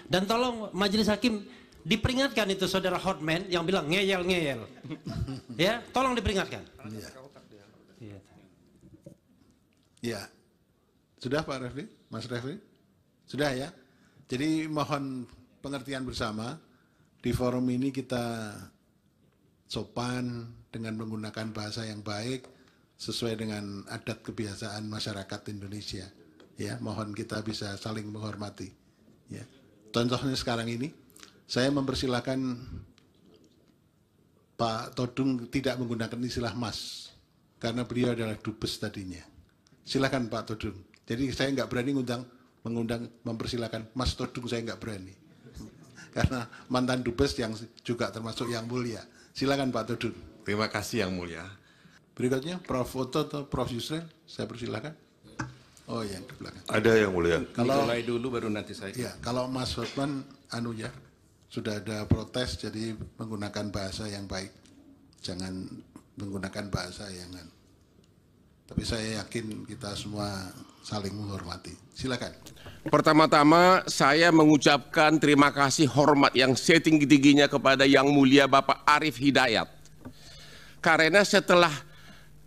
Dan tolong majelis hakim diperingatkan itu saudara Hotman yang bilang ngeyel-ngeyel. Ya, tolong diperingatkan. Ya. Sudah Pak Refli? Mas Refli? Sudah ya? Jadi mohon pengertian bersama, di forum ini kita sopan dengan menggunakan bahasa yang baik sesuai dengan adat kebiasaan masyarakat Indonesia. Ya, mohon kita bisa saling menghormati. Ya. Contohnya sekarang ini, saya mempersilahkan Pak Todung tidak menggunakan istilah Mas, karena beliau adalah dubes tadinya. Silakan Pak Todung. Jadi saya nggak berani mempersilahkan Mas Todung, saya nggak berani. Karena mantan dubes yang juga termasuk yang mulia. Silakan Pak Todung. Terima kasih yang mulia. Berikutnya Prof. Oto atau Prof. Yusril, saya persilakan. Oh yang di belakang. Ada yang mulia. Kalau mulai dulu baru nanti saya. Ya, kalau Mas Hotman ya, sudah ada protes jadi menggunakan bahasa yang baik. Jangan menggunakan bahasa yang tapi saya yakin kita semua saling menghormati. Silakan. Pertama-tama saya mengucapkan terima kasih hormat yang setinggi-tingginya kepada Yang Mulia Bapak Arief Hidayat. Karena setelah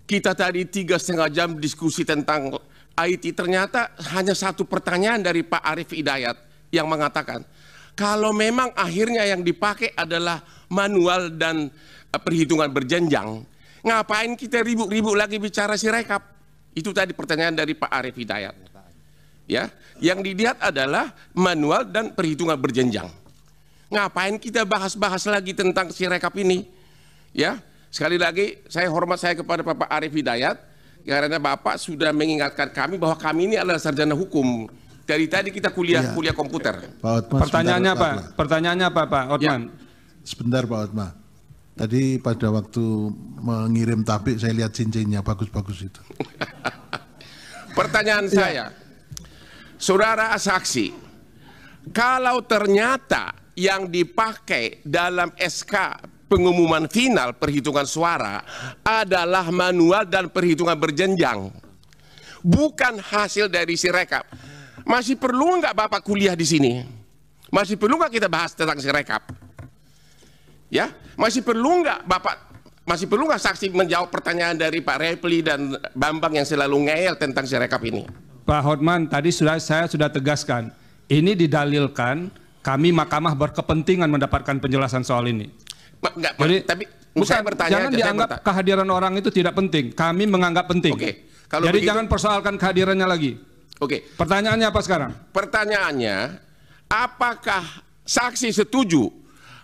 kita tadi 3,5 jam diskusi tentang IT, ternyata hanya satu pertanyaan dari Pak Arief Hidayat yang mengatakan, kalau memang akhirnya yang dipakai adalah manual dan perhitungan berjenjang, ngapain kita ribut-ribut lagi bicara Sirekap? Itu tadi pertanyaan dari Pak Arief Hidayat. Ya, yang dilihat adalah manual dan perhitungan berjenjang. Ngapain kita bahas-bahas lagi tentang Sirekap ini? Ya, sekali lagi saya hormat saya kepada Bapak Arief Hidayat karena Bapak sudah mengingatkan kami bahwa kami ini adalah sarjana hukum. Dari tadi kita kuliah komputer. Pak Hotman, Pertanyaannya apa Pak Hotman? Ya. Sebentar Pak Hotman. Tadi pada waktu mengirim tabik saya lihat cincinnya bagus-bagus itu. Pertanyaan saya, saudara saksi, kalau ternyata yang dipakai dalam SK pengumuman final perhitungan suara adalah manual dan perhitungan berjenjang, bukan hasil dari Sirekap, masih perlu nggak Bapak kuliah di sini? Masih perlu nggak kita bahas tentang Sirekap? Ya, masih perlu nggak saksi menjawab pertanyaan dari Pak Refli dan Bambang yang selalu ngeyel tentang Sirekap ini? Pak Hotman, tadi saya sudah tegaskan, ini didalilkan kami mahkamah berkepentingan mendapatkan penjelasan soal ini. Tapi saya bertanya, jangan dianggap kehadiran orang itu tidak penting. Kami menganggap penting. Oke, jadi jangan persoalkan kehadirannya lagi. Oke. Pertanyaannya apa sekarang? Pertanyaannya, apakah saksi setuju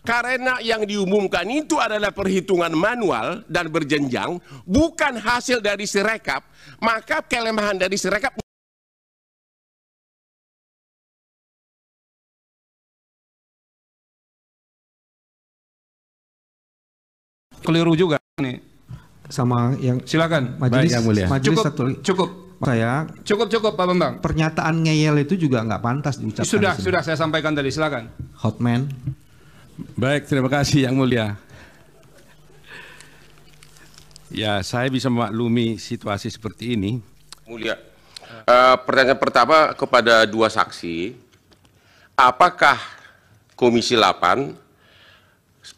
karena yang diumumkan itu adalah perhitungan manual dan berjenjang, bukan hasil dari Sirekap, maka kelemahan dari Sirekap keliru juga nih. Sama yang silakan majelis, yang mulia. Majelis Cukup saya cukup Pak Bambang. Pernyataan ngeyel itu juga nggak pantas diucapkan. Sudah saya sampaikan tadi, silakan. Hotman. Baik, terima kasih yang mulia. Ya, saya bisa memaklumi situasi seperti ini. Mulia, pertanyaan pertama kepada dua saksi, apakah Komisi 8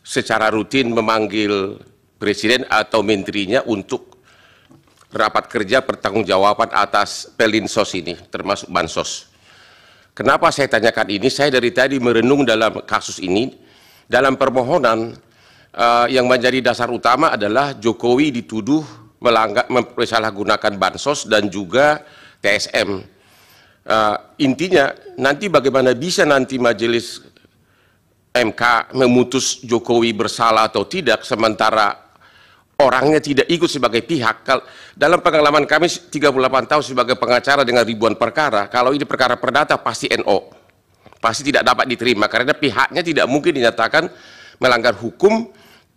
secara rutin memanggil Presiden atau menterinya untuk rapat kerja pertanggungjawaban atas Pelinsos ini, termasuk Bansos? Kenapa saya tanyakan ini? Saya dari tadi merenung dalam kasus ini. Dalam permohonan yang menjadi dasar utama adalah Jokowi dituduh mempersalahgunakan Bansos dan juga TSM. Intinya nanti bagaimana bisa nanti majelis MK memutus Jokowi bersalah atau tidak sementara orangnya tidak ikut sebagai pihak. Dalam pengalaman kami 38 tahun sebagai pengacara dengan ribuan perkara, kalau ini perkara perdata pasti NO. Pasti tidak dapat diterima karena pihaknya tidak mungkin dinyatakan melanggar hukum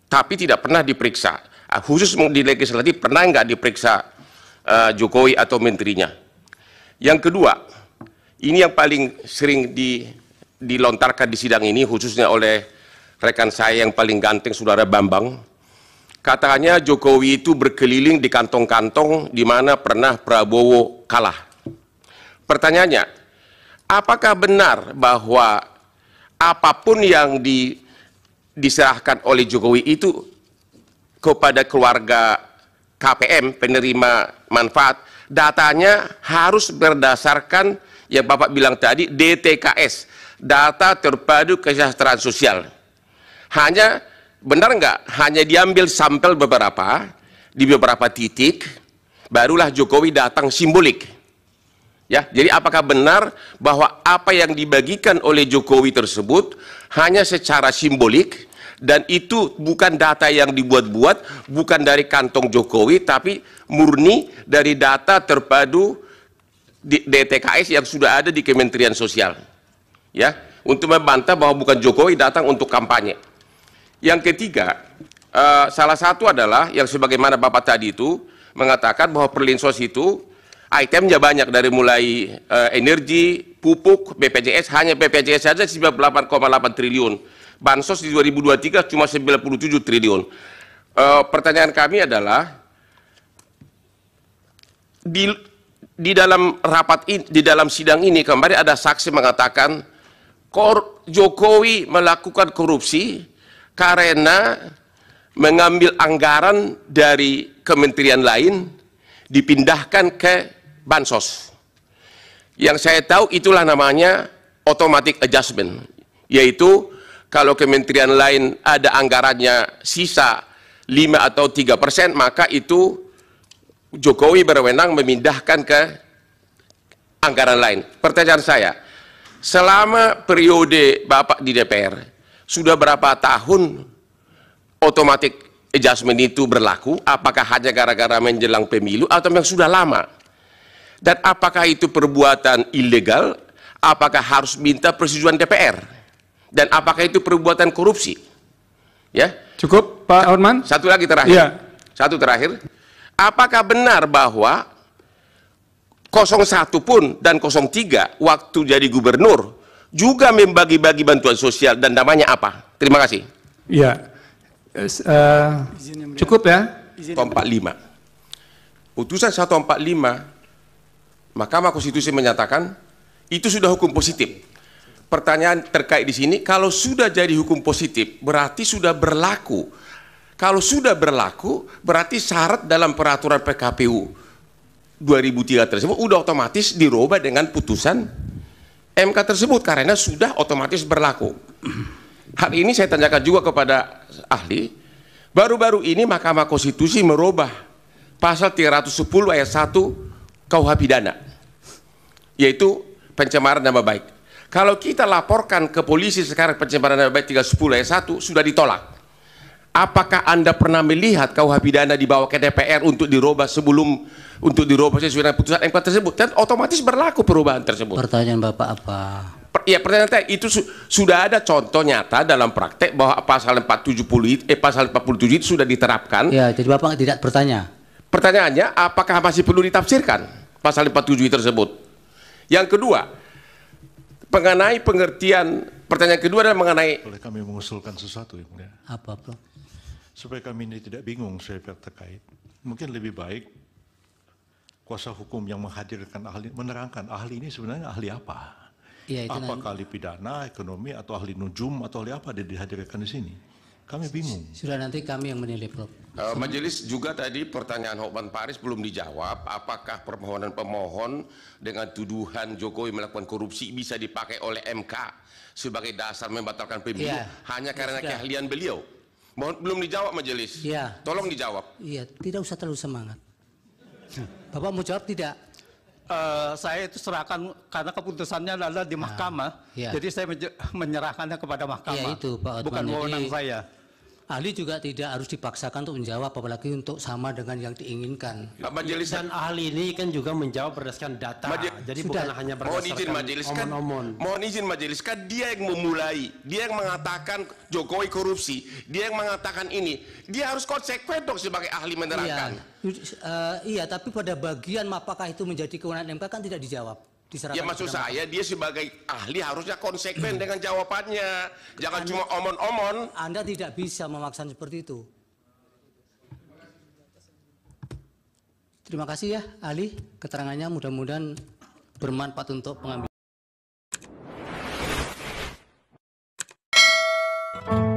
tapi tidak pernah diperiksa. Khusus di legislatif pernah nggak diperiksa Jokowi atau menterinya. Yang kedua, ini yang paling sering dilontarkan di sidang ini khususnya oleh rekan saya yang paling ganteng saudara Bambang. Katanya Jokowi itu berkeliling di kantong-kantong di mana pernah Prabowo kalah. Pertanyaannya, apakah benar bahwa apapun yang diserahkan oleh Jokowi itu kepada keluarga KPM, penerima manfaat, datanya harus berdasarkan yang Bapak bilang tadi, DTKS, data terpadu kesejahteraan sosial. Hanya, benar nggak? Hanya diambil sampel beberapa, di beberapa titik, barulah Jokowi datang simbolik. Ya, jadi apakah benar bahwa apa yang dibagikan oleh Jokowi tersebut hanya secara simbolik, dan itu bukan data yang dibuat-buat, bukan dari kantong Jokowi, tapi murni dari data terpadu DTKS yang sudah ada di Kementerian Sosial. Ya, untuk membantah bahwa bukan Jokowi datang untuk kampanye. Yang ketiga, salah satu adalah yang sebagaimana Bapak tadi itu mengatakan bahwa Perlinsos itu itemnya banyak, dari mulai energi, pupuk, BPJS, hanya BPJS saja 98,8 triliun. Bansos di 2023 cuma 97 triliun. Pertanyaan kami adalah, di dalam rapat ini, di dalam sidang ini kemarin ada saksi mengatakan Jokowi melakukan korupsi karena mengambil anggaran dari kementerian lain dipindahkan ke Bansos. Yang saya tahu itulah namanya automatic adjustment, yaitu kalau kementerian lain ada anggarannya sisa 5 atau 3%, maka itu Jokowi berwenang memindahkan ke anggaran lain. Pertanyaan saya, selama periode Bapak di DPR, sudah berapa tahun automatic adjustment itu berlaku? Apakah hanya gara-gara menjelang pemilu atau memang sudah lama? Dan apakah itu perbuatan ilegal? Apakah harus minta persetujuan DPR? Dan apakah itu perbuatan korupsi? Ya. Cukup, Pak Hotman? Satu lagi terakhir. Iya. Satu terakhir. Apakah benar bahwa 01 pun dan 03 waktu jadi gubernur juga membagi-bagi bantuan sosial, dan namanya apa? Terima kasih. Iya. Cukup ya? 145. Putusan 145, Mahkamah Konstitusi menyatakan itu sudah hukum positif. Pertanyaan terkait di sini, kalau sudah jadi hukum positif berarti sudah berlaku. Kalau sudah berlaku berarti syarat dalam peraturan PKPU 2003 tersebut udah otomatis dirubah dengan putusan MK tersebut karena sudah otomatis berlaku. Hal ini saya tanyakan juga kepada ahli. Baru-baru ini Mahkamah Konstitusi merubah pasal 310 ayat 1 KUH pidana, yaitu pencemaran nama baik. Kalau kita laporkan ke polisi sekarang pencemaran nama baik 310 ayat 1 sudah ditolak. Apakah Anda pernah melihat KUH pidana dibawa ke DPR untuk dirubah sesuai dengan putusan MK tersebut? Dan otomatis berlaku perubahan tersebut. Pertanyaan Bapak apa? Ya, pertanyaan saya itu sudah ada contoh nyata dalam praktek bahwa pasal 47 itu sudah diterapkan. Ya, jadi Bapak tidak bertanya. Pertanyaannya, apakah masih perlu ditafsirkan pasal 47 tersebut? Yang kedua, mengenai pengertian, pertanyaan kedua adalah mengenai. Boleh kami mengusulkan sesuatu, Yang Mulia? Apa, Bro? Supaya kami ini tidak bingung saya terkait. Mungkin lebih baik kuasa hukum yang menghadirkan ahli, menerangkan ahli ini sebenarnya ahli apa? Ya, itu apakah ahli pidana, ekonomi, atau ahli nujum, atau ahli apa dihadirkan di sini? Kami bingung. Sudah nanti kami yang menilai, Prof. Majelis juga tadi pertanyaan Hotman Paris belum dijawab. Apakah permohonan pemohon dengan tuduhan Jokowi melakukan korupsi bisa dipakai oleh MK sebagai dasar membatalkan pemilu hanya karena keahlian beliau? Belum dijawab Majelis. Ya. Tolong dijawab. Iya, tidak usah terlalu semangat. Bapak mau jawab tidak? Saya itu serahkan karena keputusannya adalah di mahkamah, jadi saya menyerahkannya kepada mahkamah. Ya, itu, Pak Hotman. Bukan wewenang saya. Ahli juga tidak harus dipaksakan untuk menjawab, apalagi untuk sama dengan yang diinginkan. Majelis Dan ahli ini kan juga menjawab berdasarkan data, jadi bukan hanya berdasarkan omon-omon. Mohon izin Majelis, kan dia yang memulai, dia yang mengatakan Jokowi korupsi, dia yang mengatakan ini, dia harus konsekuen dong sebagai ahli menerangkan. Iya, tapi pada bagian apakah itu menjadi kewenangan MK kan tidak dijawab. Ya maksud saya dia sebagai ahli harusnya konsekuen dengan jawabannya, jangan cuma omon-omon. Anda tidak bisa memaksa seperti itu. Terima kasih ya ahli, keterangannya mudah-mudahan bermanfaat untuk pengambil. wabarakatuh.